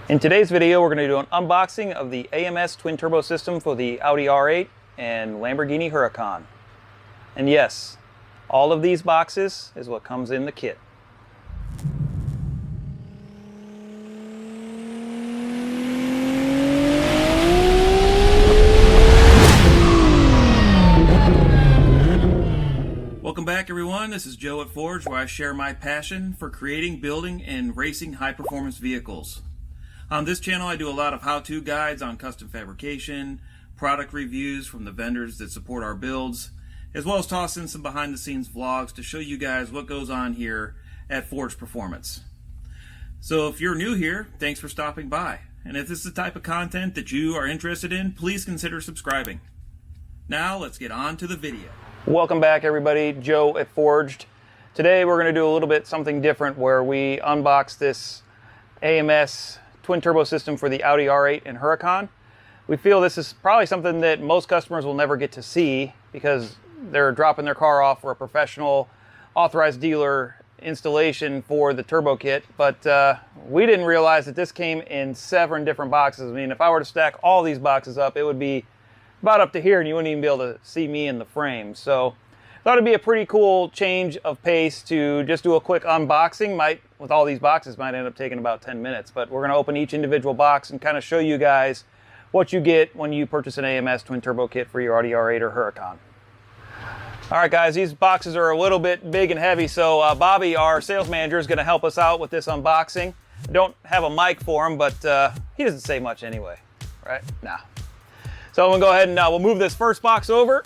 In today's video, we're going to do an unboxing of the AMS twin turbo system for the Audi R8 and Lamborghini Huracan. And yes, all of these boxes is what comes in the kit. Welcome back, everyone. This is Joe at Forge, where I share my passion for creating, building, and racing high-performance vehicles. On this channel, I do a lot of how-to guides on custom fabrication, product reviews from the vendors that support our builds, as well as toss in some behind-the-scenes vlogs to show you guys what goes on here at Forge Performance. So if you're new here, thanks for stopping by. And if this is the type of content that you are interested in, please consider subscribing. Now, let's get on to the video. Welcome back, everybody. Joe at Forged. Today, we're going to do a little bit something different where we unbox this AMS twin turbo system for the Audi R8 and Huracan. We feel this is probably something that most customers will never get to see because they're dropping their car off for a professional authorized dealer installation for the turbo kit, but we didn't realize that this came in 7 different boxes. I mean, if I were to stack all these boxes up, it would be about up to here and you wouldn't even be able to see me in the frame. So I thought it'd be a pretty cool change of pace to just do a quick unboxing. With all these boxes, might end up taking about 10 minutes, but we're going to open each individual box and kind of show you guys what you get when you purchase an AMS twin turbo kit for your Audi R8 or Huracan. All right, guys, these boxes are a little bit big and heavy, so Bobby, our sales manager, is going to help us out with this unboxing. I don't have a mic for him, but he doesn't say much anyway, right? Nah. So I'm going to go ahead and we'll move this first box over.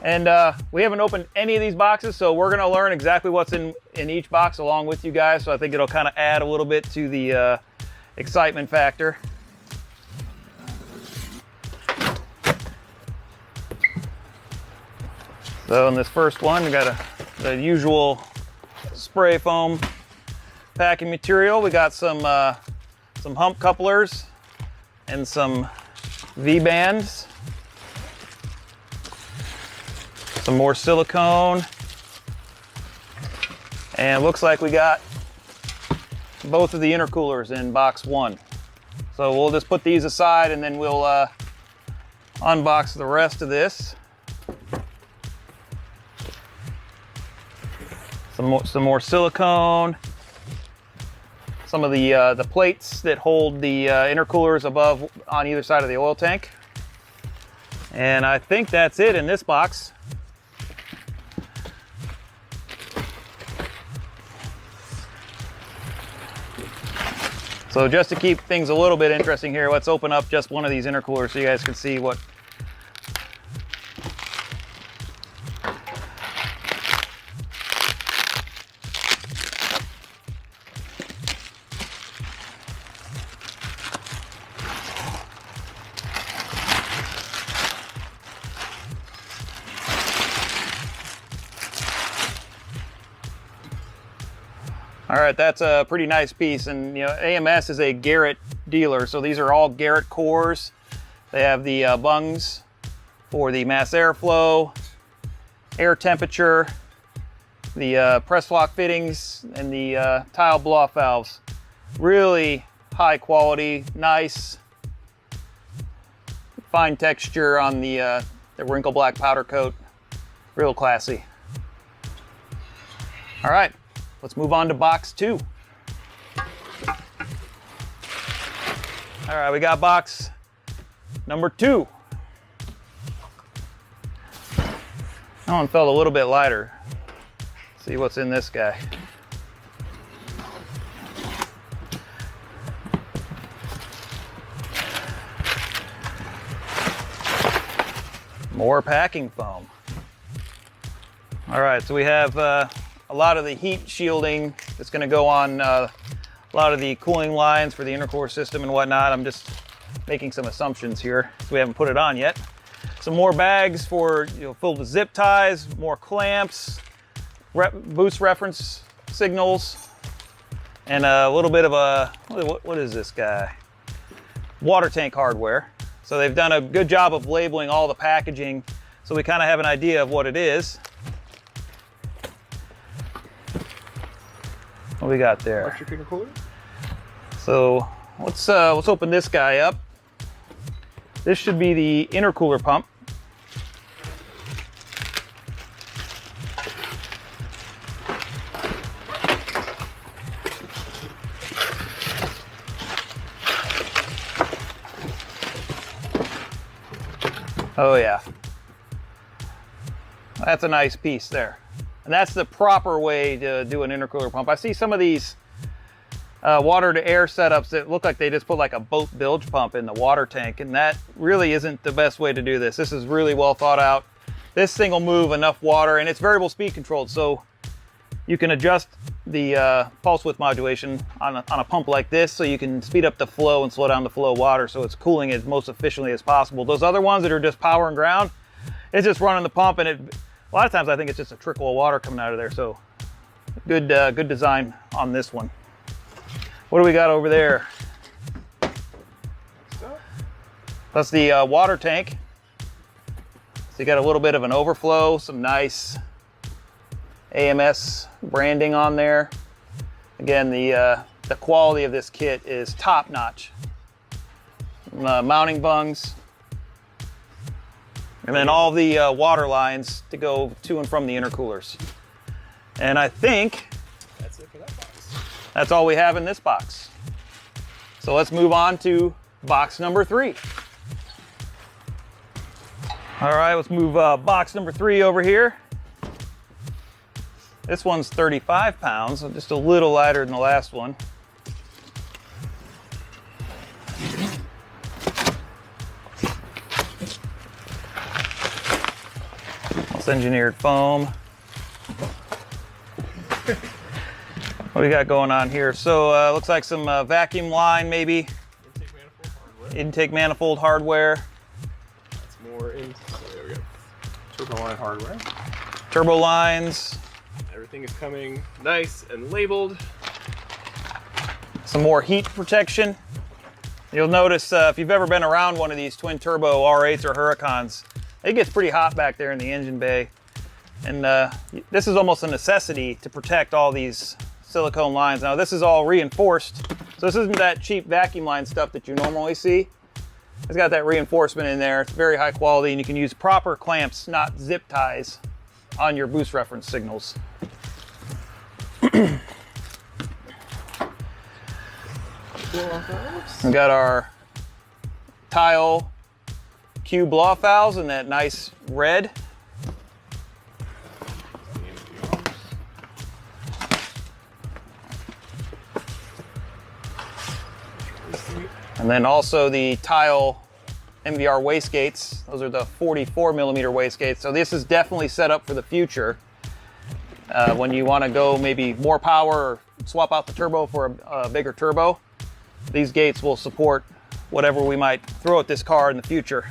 And we haven't opened any of these boxes, so we're going to learn exactly what's in each box along with you guys. So I think it'll kind of add a little bit to the excitement factor. So in this first one, we got the usual spray foam packing material. We got some hump couplers and some V-bands. Some more silicone, and looks like we got both of the intercoolers in box 1. So we'll just put these aside and then we'll unbox the rest of this. Some more silicone, some of the plates that hold the intercoolers above on either side of the oil tank. And I think that's it in this box. So just to keep things a little bit interesting here, let's open up just one of these intercoolers so you guys can see what. All right, that's a pretty nice piece, and you know, AMS is a Garrett dealer, so these are all Garrett cores. They have the bungs for the mass airflow, air temperature, the press flock fittings, and the tile blow-off valves. Really high quality, nice, fine texture on the wrinkle black powder coat. Real classy. All right. Let's move on to box 2. All right, we got box number 2. That one felt a little bit lighter. Let's see what's in this guy. More packing foam. All right, so we have a lot of the heat shielding that's going to go on a lot of the cooling lines for the intercooler system and whatnot. I'm just making some assumptions here, so we haven't put it on yet. Some more bags for, filled with zip ties, more clamps, boost reference signals, and a little bit of a, what is this guy? Water tank hardware. So they've done a good job of labeling all the packaging so we kind of have an idea of what it is. What we got there? Electric intercooler? So let's open this guy up. This should be the intercooler pump. Oh yeah, that's a nice piece there. And that's the proper way to do an intercooler pump. I see some of these water to air setups that look like they just put like a boat bilge pump in the water tank, and that really isn't the best way to do this. This is really well thought out. This thing will move enough water, and it's variable speed controlled, so you can adjust the pulse width modulation on a pump like this, so you can speed up the flow and slow down the flow of water so it's cooling as most efficiently as possible. Those other ones that are just power and ground, it's just running the pump, and a lot of times I think it's just a trickle of water coming out of there. So good design on this one. What do we got over there? That's the water tank. So you got a little bit of an overflow, some nice AMS branding on there. Again, the quality of this kit is top notch. Mounting bungs, and then all the water lines to go to and from the intercoolers. And I think that's it for that box. That's all we have in this box. So let's move on to box number 3. All right, let's move box number 3 over here. This one's 35 pounds, so just a little lighter than the last one. It's engineered foam. What do we got going on here? So looks like some vacuum line, maybe. Intake manifold hardware. That's more in. There we go. Turbo line hardware. Turbo lines. Everything is coming nice and labeled. Some more heat protection. You'll notice if you've ever been around one of these twin turbo R8s or Huracans, it gets pretty hot back there in the engine bay. And this is almost a necessity to protect all these silicone lines. Now this is all reinforced, so this isn't that cheap vacuum line stuff that you normally see. It's got that reinforcement in there. It's very high quality, and you can use proper clamps, not zip ties, on your boost reference signals. We got our tile cube blow-off valves in that nice red. And then also the tile MVR wastegates. Those are the 44 millimeter wastegates. So this is definitely set up for the future. When you want to go maybe more power or swap out the turbo for a bigger turbo, these gates will support whatever we might throw at this car in the future.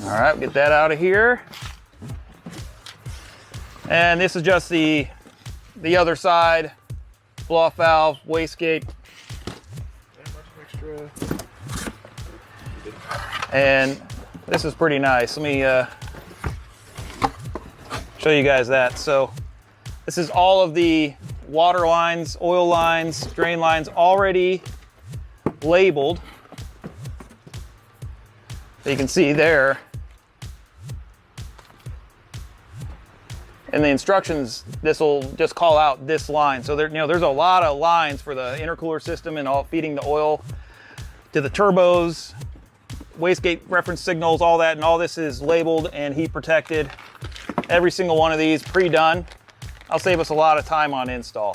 All right, we'll get that out of here. And this is just the other side. Blow-off valve, wastegate. And this is pretty nice. Let me show you guys that. So this is all of the water lines, oil lines, drain lines already labeled. So you can see there. In the instructions, this will just call out this line. So there, there's a lot of lines for the intercooler system and all feeding the oil to the turbos, wastegate reference signals, all that, and all this is labeled and heat protected. Every single one of these pre-done. I'll save us a lot of time on install.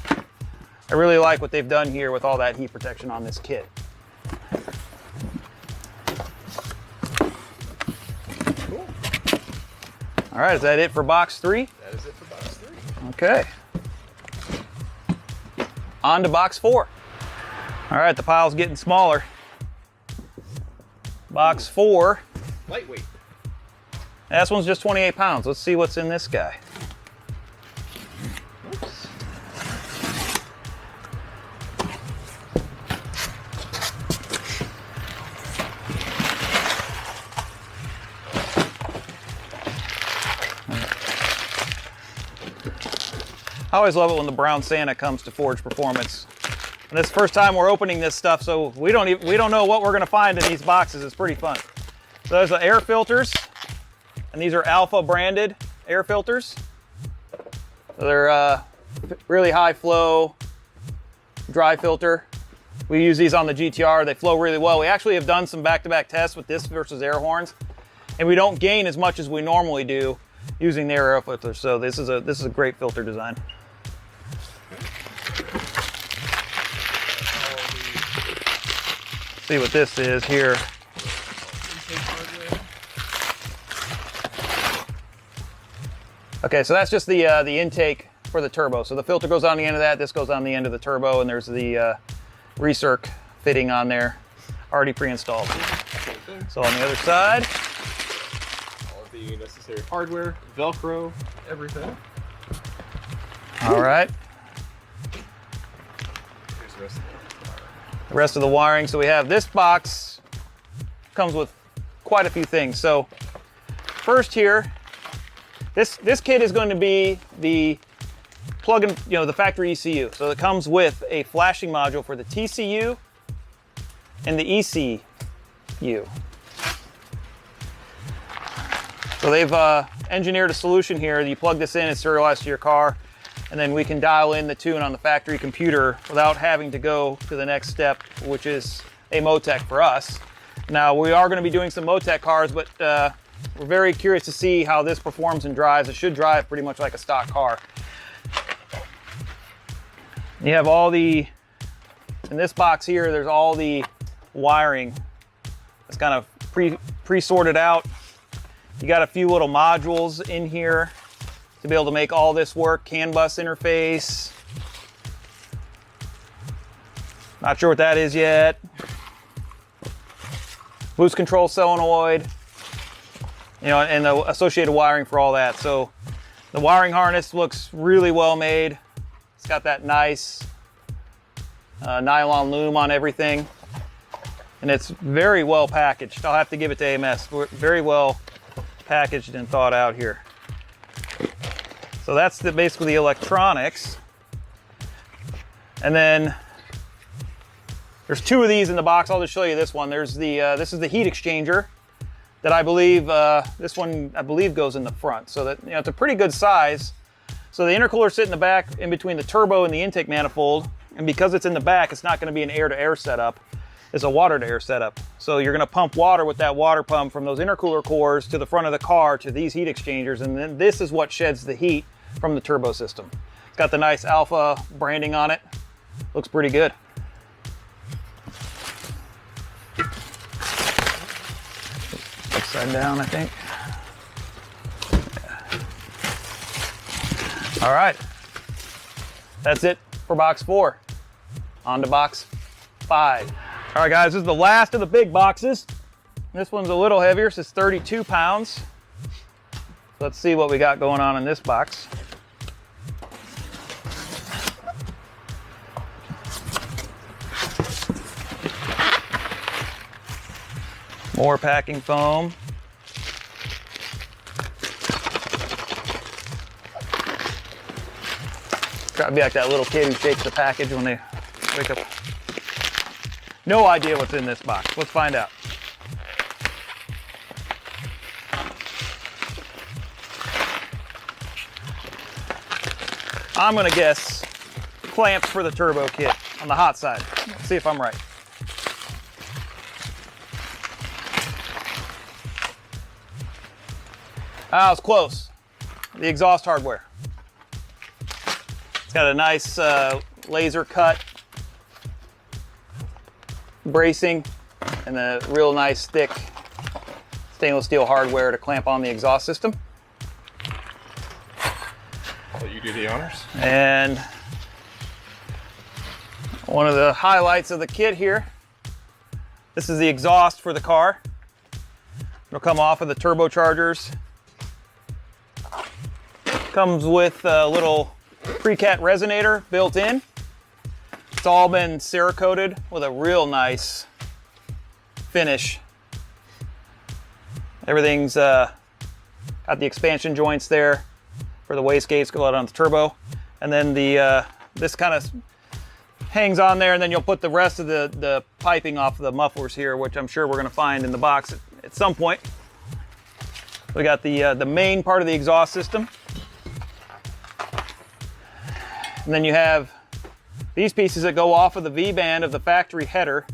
I really like what they've done here with all that heat protection on this kit. All right, is that it for box 3? That is it for box 3. Okay. On to box 4. All right, the pile's getting smaller. Box 4. Lightweight. This one's just 28 pounds. Let's see what's in this guy. Oops. I always love it when the brown Santa comes to Forge Performance. And this is the first time we're opening this stuff, so we don't know what we're gonna find in these boxes. It's pretty fun. So there's the air filters, and these are Alpha branded air filters. So they're really high flow, dry filter. We use these on the GTR. They flow really well. We actually have done some back-to-back tests with this versus air horns, and we don't gain as much as we normally do using the air filters. So this is a great filter design. See what this is here. Okay, so that's just the intake for the turbo. So the filter goes on the end of that. This goes on the end of the turbo, and there's the recirc fitting on there, already pre-installed. So on the other side, all of the necessary hardware, Velcro, everything. All right. Here's the rest of The rest of the wiring. So we have this box, comes with quite a few things. So first here, this kit is going to be the plug-in, the factory ECU. So it comes with a flashing module for the TCU and the ECU. So they've engineered a solution here. You plug this in, it's serialized to your car, and then we can dial in the tune on the factory computer without having to go to the next step, which is a Motec for us. Now, we are going to be doing some Motec cars, but we're very curious to see how this performs and drives. It should drive pretty much like a stock car. You have all in this box here, there's all the wiring. It's kind of pre-sorted out. You got a few little modules in here to be able to make all this work. CAN bus interface. Not sure what that is yet. Boost control solenoid. And the associated wiring for all that. So the wiring harness looks really well made. It's got that nice nylon loom on everything. And it's very well packaged. I'll have to give it to AMS. Very well packaged and thought out here. So that's basically the electronics. And then there's two of these in the box. I'll just show you this one. There's this is the heat exchanger that I believe, this one I believe goes in the front. So that, it's a pretty good size. So the intercooler sit in the back in between the turbo and the intake manifold. And because it's in the back, it's not gonna be an air-to-air setup. It's a water-to-air setup. So you're gonna pump water with that water pump from those intercooler cores to the front of the car to these heat exchangers. And then this is what sheds the heat from the turbo system. It's got the nice Alpha branding on it. Looks pretty good. Upside down, I think. Yeah. All right. That's it for box 4. On to box 5. All right, guys, this is the last of the big boxes. This one's a little heavier, so it's 32 pounds. Let's see what we got going on in this box. More packing foam. Try to be like that little kid who shakes the package when they wake up. No idea what's in this box. Let's find out. I'm gonna guess clamps for the turbo kit on the hot side. Let's see if I'm right. Ah, it was close. The exhaust hardware. It's got a nice laser cut bracing and a real nice thick stainless steel hardware to clamp on the exhaust system. I'll let you do the honors. And one of the highlights of the kit here, this is the exhaust for the car. It'll come off of the turbochargers. Comes with a little pre-cat resonator built in. It's all been Cerakoted with a real nice finish. Everything's got the expansion joints there for the Wastegates go out on the turbo. and then the this kind of hangs on there, and then you'll put the rest of the piping off the mufflers here, which I'm sure we're going to find in the box at some point. We got the main part of the exhaust system, and then you have these pieces that go off of the V-band of the factory header,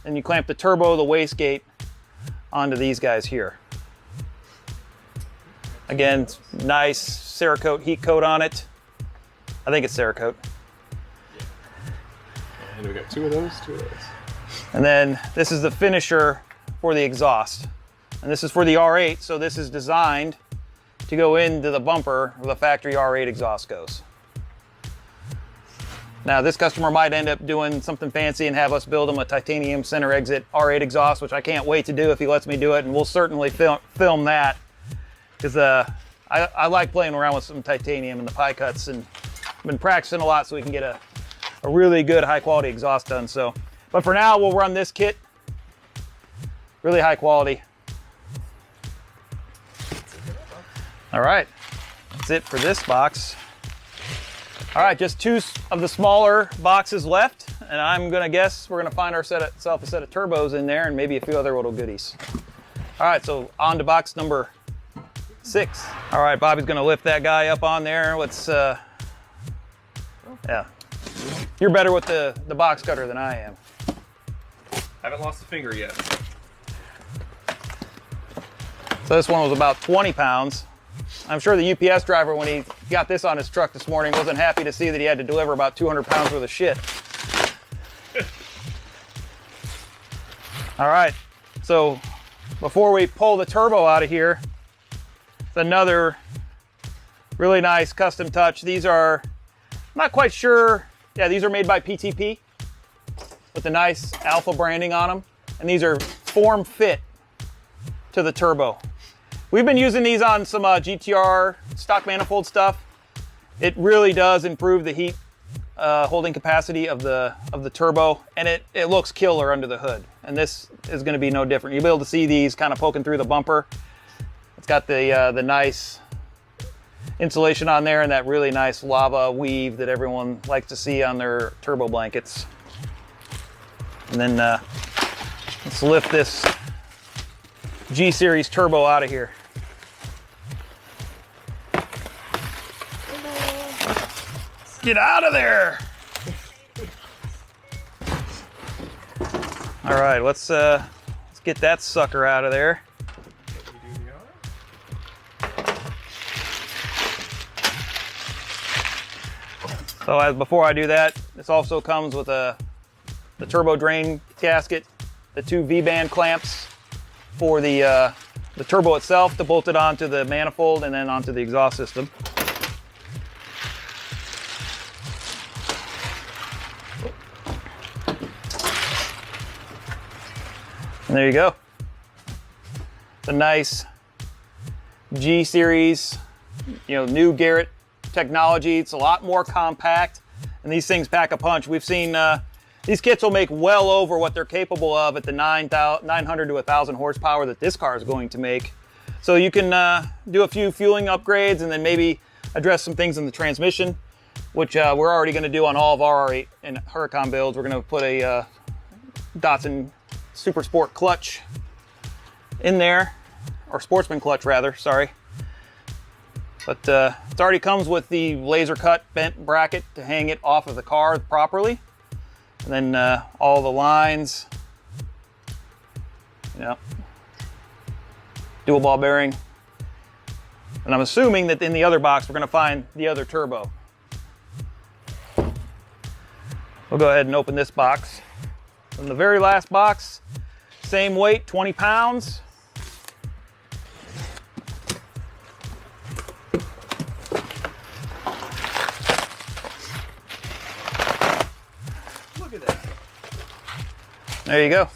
and you clamp the turbo, the wastegate onto these guys here. Again, nice Cerakote heat coat on it. I think it's Cerakote. And we got two of those. And then this is the finisher for the exhaust. And this is for the R8, so this is designed to go into the bumper where the factory R8 exhaust goes. Now this customer might end up doing something fancy and have us build him a titanium center exit R8 exhaust, which I can't wait to do if he lets me do it, and we'll certainly film that, because I like playing around with some titanium and the pie cuts, and I've been practicing a lot so we can get a really good high quality exhaust done. So, but for now we'll run this kit, really high quality. All right, that's it for this box. All right, just two of the smaller boxes left, and I'm gonna guess we're gonna find ourselves a set of turbos in there and maybe a few other little goodies. All right, so on to box number 6. All right, Bobby's gonna lift that guy up on there. Let's, yeah. You're better with the box cutter than I am. Haven't lost a finger yet. So this one was about 20 pounds. I'm sure the UPS driver, when he got this on his truck this morning, wasn't happy to see that he had to deliver about 200 pounds worth of shit. All right, so before we pull the turbo out of here, it's another really nice custom touch. These are, I'm not quite sure, yeah, these are made by PTP with the nice Alpha branding on them, and these are form fit to the turbo. We've been using these on some GTR stock manifold stuff. It really does improve the heat holding capacity of the turbo, and it looks killer under the hood. And this is going to be no different. You'll be able to see these kind of poking through the bumper. It's got the nice insulation on there and that really nice lava weave that everyone likes to see on their turbo blankets. And then let's lift this G-Series turbo out of here. Get out of there! All right, let's get that sucker out of there. So before I do that, this also comes with the turbo drain gasket, the 2 V-band clamps for the turbo itself to bolt it onto the manifold and then onto the exhaust system. And there you go. The nice G-Series, new Garrett technology. It's a lot more compact, and these things pack a punch. We've seen these kits will make well over what they're capable of at the 900 to 1,000 horsepower that this car is going to make. So you can do a few fueling upgrades and then maybe address some things in the transmission, which we're already going to do on all of our R8 and Huracan builds. We're going to put a Datsun Super Sport clutch in there, or Sportsman clutch rather, sorry. But it already comes with the laser cut bent bracket to hang it off of the car properly. And then all the lines, dual ball bearing. And I'm assuming that in the other box we're going to find the other turbo. We'll go ahead and open this box. In the very last box, same weight, 20 pounds. Look at that. There you go.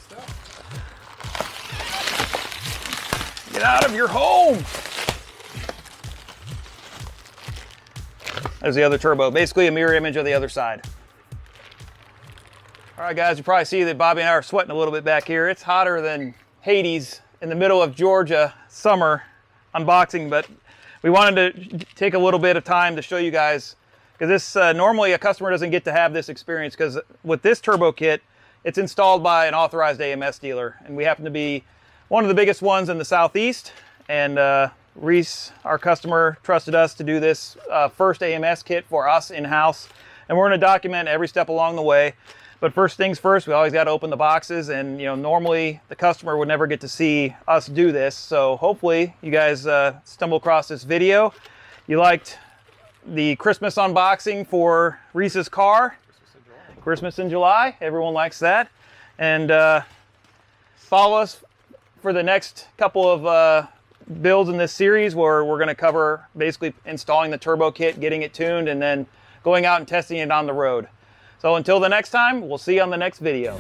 Get out of your home. There's the other turbo, basically a mirror image of the other side. All right, guys, you probably see that Bobby and I are sweating a little bit back here. It's hotter than Hades in the middle of Georgia summer unboxing, but we wanted to take a little bit of time to show you guys because this normally a customer doesn't get to have this experience, because with this turbo kit, it's installed by an authorized AMS dealer, and we happen to be one of the biggest ones in the Southeast. And Reese, our customer, trusted us to do this first AMS kit for us in-house, and we're going to document every step along the way. But first things first, we always got to open the boxes, and normally the customer would never get to see us do this. So hopefully you guys stumble across this video. You liked the Christmas unboxing for Reese's car. Christmas in July. Everyone likes that. And follow us for the next couple of builds in this series, where we're going to cover basically installing the turbo kit, getting it tuned, and then going out and testing it on the road. So until the next time, we'll see you on the next video.